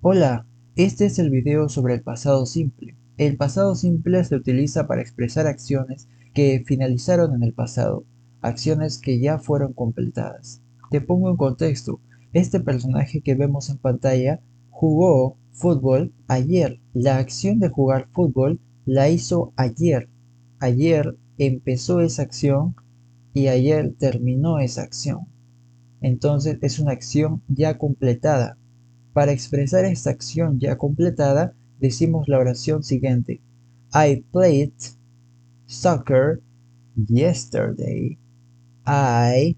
Hola, este es el video sobre el pasado simple. El pasado simple se utiliza para expresar acciones que finalizaron en el pasado, acciones que ya fueron completadas. Te pongo en contexto, este personaje que vemos en pantalla jugó fútbol ayer. La acción de jugar fútbol la hizo ayer. Ayer empezó esa acción y ayer terminó esa acción. Entonces es una acción ya completada. Para expresar esta acción ya completada, decimos la oración siguiente. I played soccer yesterday. I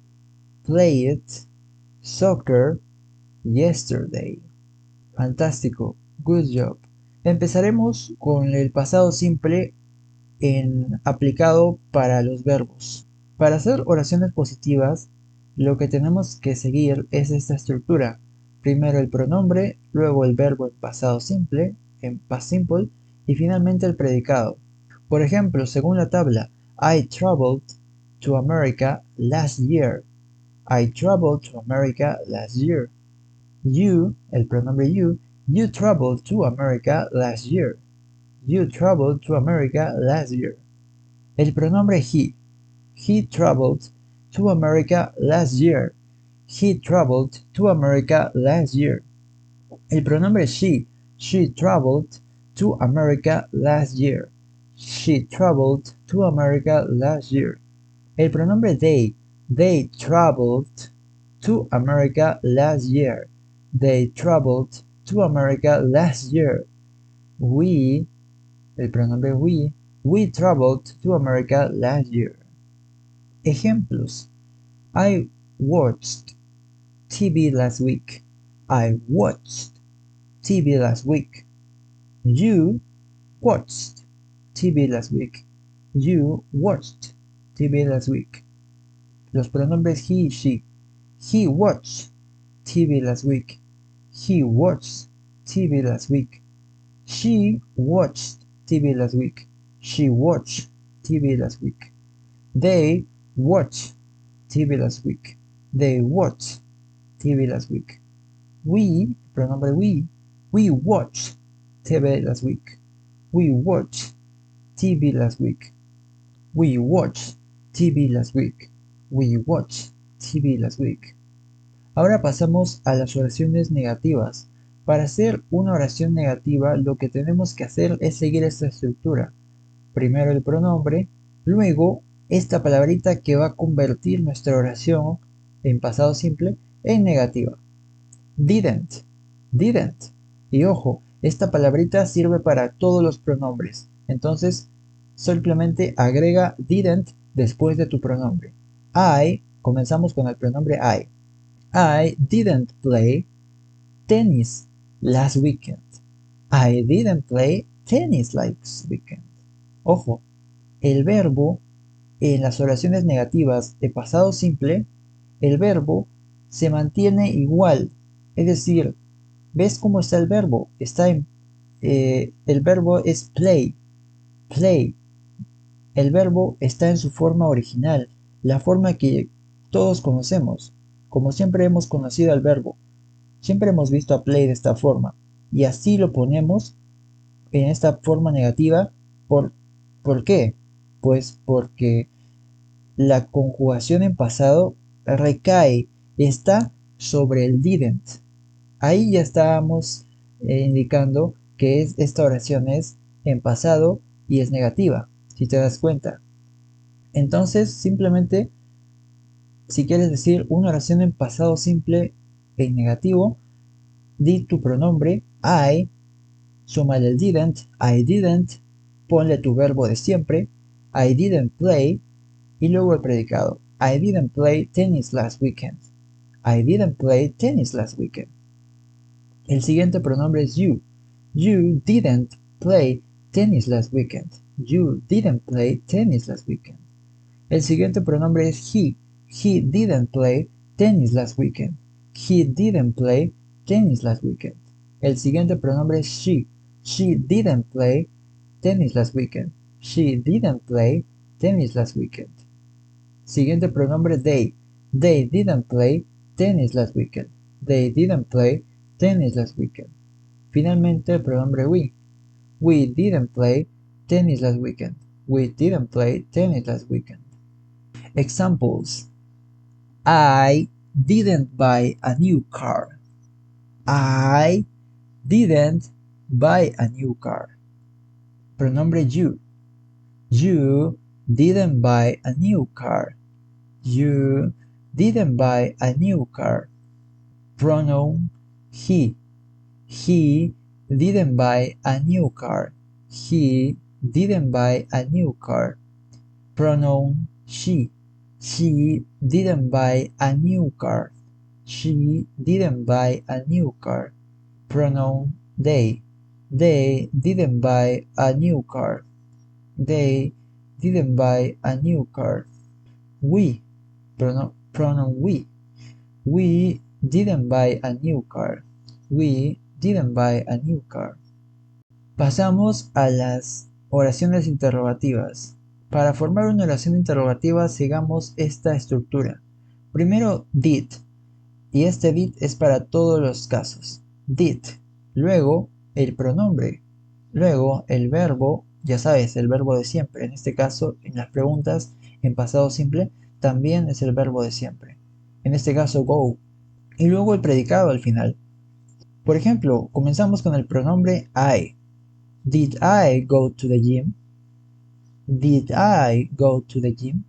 played soccer yesterday. Fantástico. Good job. Empezaremos con el pasado simple aplicado para los verbos. Para hacer oraciones positivas, lo que tenemos que seguir es esta estructura. Primero el pronombre, luego el verbo en pasado simple, en past simple, y finalmente el predicado. Por ejemplo, según la tabla, I traveled to America last year. I traveled to America last year. You, el pronombre you traveled to America last year. You traveled to America last year. El pronombre he. He traveled to America last year. He traveled to America last year. El pronombre she. She traveled to America last year. She traveled to America last year. El pronombre they. They traveled to America last year. They traveled to America last year. We, el pronombre we traveled to America last year. Ejemplos. I watched TV last week. I watched TV last week. You watched TV last week. You watched TV last week. Los pronombres he, she. He watched TV last week. He watched TV last week. She watched TV last week. She watched TV last week. They watched TV last week. They watched TV last week. We, pronombre we watched TV last week. We watched TV last week. We watched TV last week. We watched TV last week. Ahora pasamos a las oraciones negativas. Para hacer una oración negativa, lo que tenemos que hacer es seguir esta estructura. Primero el pronombre, luego esta palabrita que va a convertir nuestra oración en pasado simple en negativa. Didn't, didn't. Y ojo, esta palabrita sirve para todos los pronombres. Entonces, simplemente agrega didn't después de tu pronombre. Comenzamos con el pronombre I. I didn't play tennis last weekend. I didn't play tennis last weekend. Ojo, el verbo en las oraciones negativas de pasado simple, el verbo se mantiene igual. Es decir, ¿ves cómo está el verbo? El verbo es play, play. El verbo está en su forma original, la forma que todos conocemos, como siempre hemos conocido al verbo. Siempre hemos visto a play de esta forma, y así lo ponemos en esta forma negativa. ¿Por qué? Pues porque la conjugación en pasado recae, está sobre el didn't. Ahí ya estábamos indicando que esta oración es en pasado y es negativa, si te das cuenta. Entonces, simplemente, si quieres decir una oración en pasado simple en negativo, di tu pronombre I, súmale el didn't, ponle tu verbo de siempre, I didn't play, y luego el predicado. I didn't play tennis last weekend. I didn't play tennis last weekend. El siguiente pronombre es you. You didn't play tennis last weekend. You didn't play tennis last weekend. El siguiente pronombre es he. He didn't play tennis last weekend. He didn't play tennis last weekend. El siguiente pronombre es she. She didn't play tennis last weekend. She didn't play tennis last weekend. Siguiente pronombre they. They didn't play tennis last weekend. They didn't play tennis last weekend. Finalmente, el pronombre we. We didn't play tennis last weekend. We didn't play tennis last weekend. Examples. I didn't buy a new car. I didn't buy a new car. Pronombre you. You didn't buy a new car. You didn't buy a new car. Pronoun he. He didn't buy a new car. He didn't buy a new car. Pronoun she. She didn't buy a new car. She didn't buy a new car. Pronoun they. They didn't buy a new car. They didn't buy a new car. We. Pronoun we. We didn't buy a new car. We didn't buy a new car. Pasamos a las oraciones interrogativas. Para formar una oración interrogativa sigamos esta estructura. Primero did, y este did es para todos los casos. Did, luego el pronombre, luego el verbo, ya sabes, el verbo de siempre. En este caso, en las preguntas en pasado simple, también es el verbo de siempre. En este caso, go. Y luego el predicado al final. Por ejemplo, comenzamos con el pronombre I. Did I go to the gym? Did I go to the gym?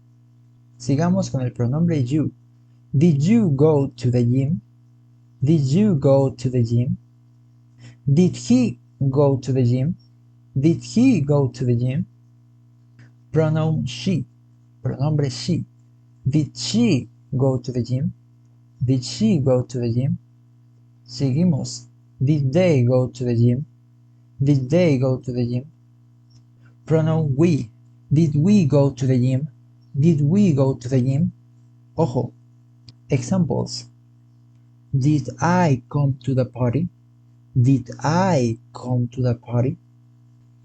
Sigamos con el pronombre you. Did you go to the gym? Did you go to the gym? Did he go to the gym? Did he go to the gym? Pronoun she. Pronombre she. Did she go to the gym? Did she go to the gym? Seguimos. Did they go to the gym? Did they go to the gym? Pronoun we. Did we go to the gym? Did we go to the gym? Ojo. Examples. Did I come to the party? Did I come to the party?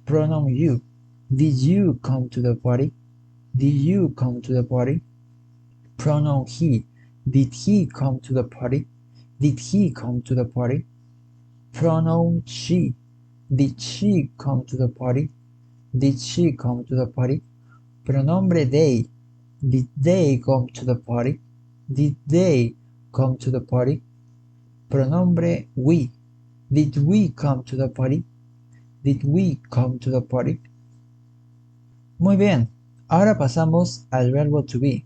Pronoun you. Did you come to the party? Did you come to the party? Pronoun he. Did he come to the party? Did he come to the party? Pronoun she. Did she come to the party? Did she come to the party? Pronombre they. Did they come to the party? Did they come to the party? Pronombre we. Did we come to the party? Did we come to the party? Muy bien, ahora pasamos al verbo to be.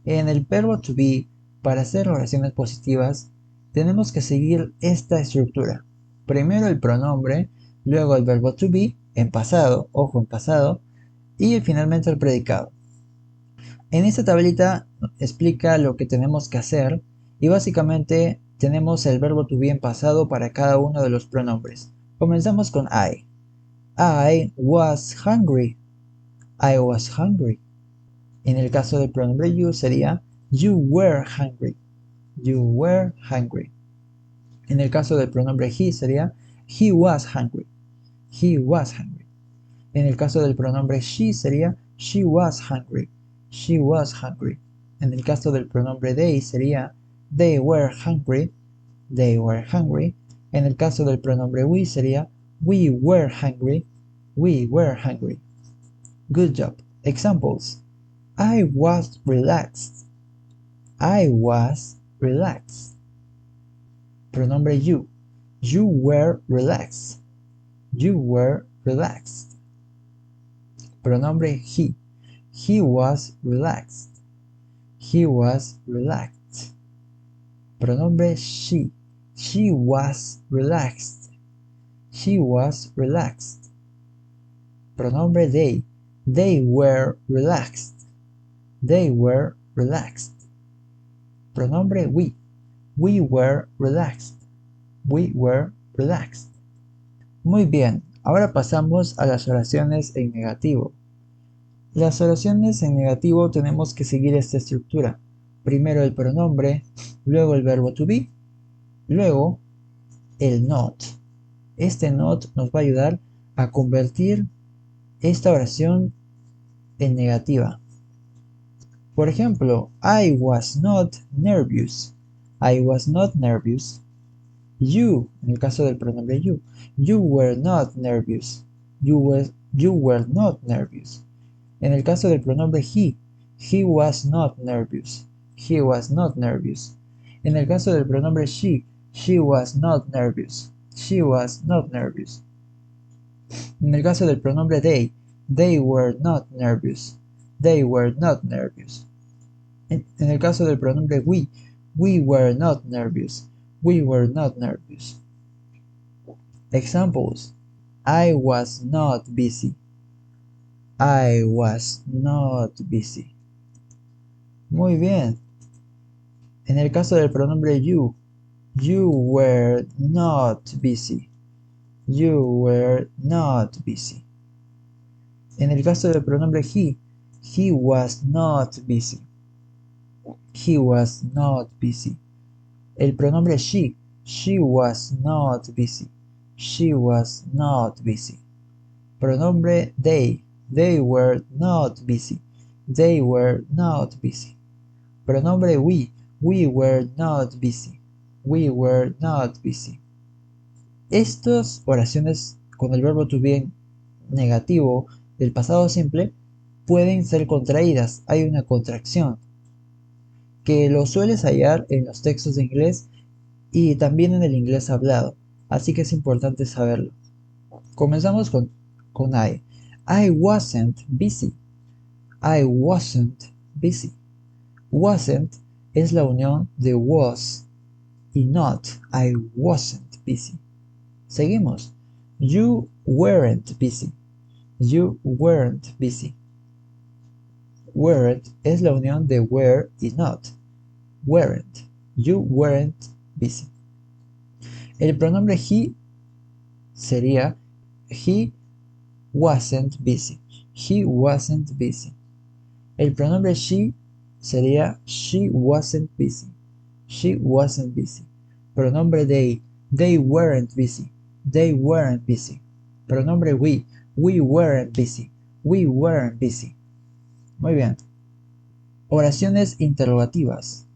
En el verbo to be, para hacer oraciones positivas, tenemos que seguir esta estructura. Primero el pronombre, luego el verbo to be, en pasado, ojo en pasado, y finalmente el predicado. En esta tablita explica lo que tenemos que hacer y básicamente tenemos el verbo to be en pasado para cada uno de los pronombres. Comenzamos con I. I was hungry. I was hungry. En el caso del pronombre you sería you were hungry. You were hungry. En el caso del pronombre he sería he was hungry. He was hungry. En el caso del pronombre she sería she was hungry. She was hungry. En el caso del pronombre they sería they were hungry. They were hungry. En el caso del pronombre we sería we were hungry. We were hungry. Good job. Examples. I was relaxed. I was relaxed. Pronombre you. You were relaxed. You were relaxed. Pronombre he. He was relaxed. He was relaxed. Pronombre she. She was relaxed. She was relaxed. Pronombre they. They were relaxed. They were relaxed. Pronombre we. We were relaxed. We were relaxed. Muy bien, ahora pasamos a las oraciones en negativo. Las oraciones en negativo tenemos que seguir esta estructura. Primero el pronombre, luego el verbo to be, luego el not. Este not nos va a ayudar a convertir esta oración en negativa. Por ejemplo, I was not nervous. I was not nervous. You, en el caso del pronombre you. You were not nervous. You were not nervous. En el caso del pronombre he was not nervous. He was not nervous. En el caso del pronombre she was not nervous. She was not nervous. En el caso del pronombre they were not nervous. They were not nervous. En el caso del pronombre we were not nervous. We were not nervous. Examples. I was not busy. I was not busy. Muy bien. En el caso del pronombre you were not busy. You were not busy. En el caso del pronombre he was not busy. He was not busy. El pronombre she was not busy. She was not busy. Pronombre they were not busy. They were not busy. Pronombre we were not busy. We were not busy. Estas oraciones con el verbo to be en negativo del pasado simple pueden ser contraídas. Hay una contracción que lo sueles hallar en los textos de inglés y también en el inglés hablado, así que es importante saberlo. Comenzamos con I. I wasn't busy. I wasn't busy. Wasn't es la unión de was y not. I wasn't busy. Seguimos. You weren't busy. You weren't busy. Weren't es la unión de were y not. Weren't. You weren't busy. El pronombre he sería he wasn't busy. He wasn't busy. El pronombre she sería she wasn't busy. She wasn't busy. Pronombre they weren't busy. They weren't busy. Pronombre we weren't busy. We weren't busy. Muy bien. Oraciones interrogativas.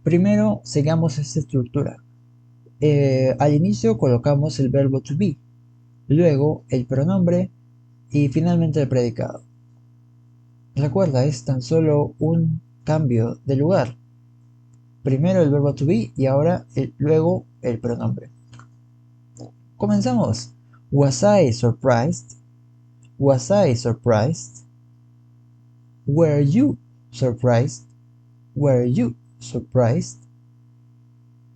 Primero, sigamos esta estructura. Al inicio colocamos el verbo to be, luego el pronombre y finalmente el predicado. Recuerda, es tan solo un cambio de lugar. Primero el verbo to be y ahora luego el pronombre. Comenzamos. Was I surprised? Was I surprised? Were you surprised? Were you surprised?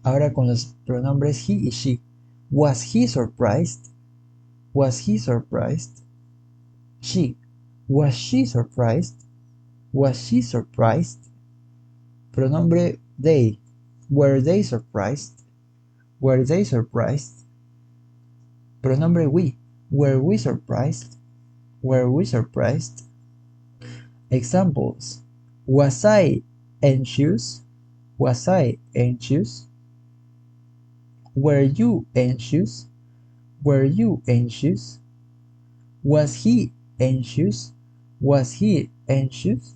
Ahora con los pronombres he y she. Was he surprised? Was he surprised? She. Was she surprised? Was she surprised? Pronombre they. Were they surprised? Were they surprised? Pronombre we. Were we surprised? Were we surprised? Examples. Was I anxious? Was I anxious? Were you anxious? Were you anxious? Was he anxious? Was he anxious?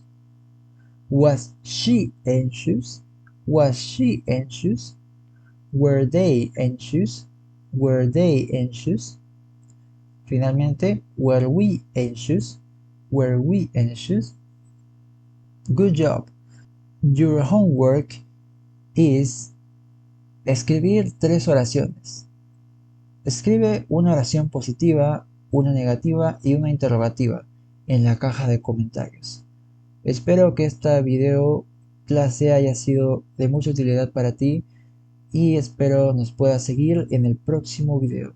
Was she anxious? Was she anxious? Were they anxious? Were they anxious? Finalmente, were we anxious? Were we anxious? Good job. Your homework is escribir 3 oraciones. Escribe una oración positiva, una negativa y una interrogativa en la caja de comentarios. Espero que esta video clase haya sido de mucha utilidad para ti y espero nos puedas seguir en el próximo video.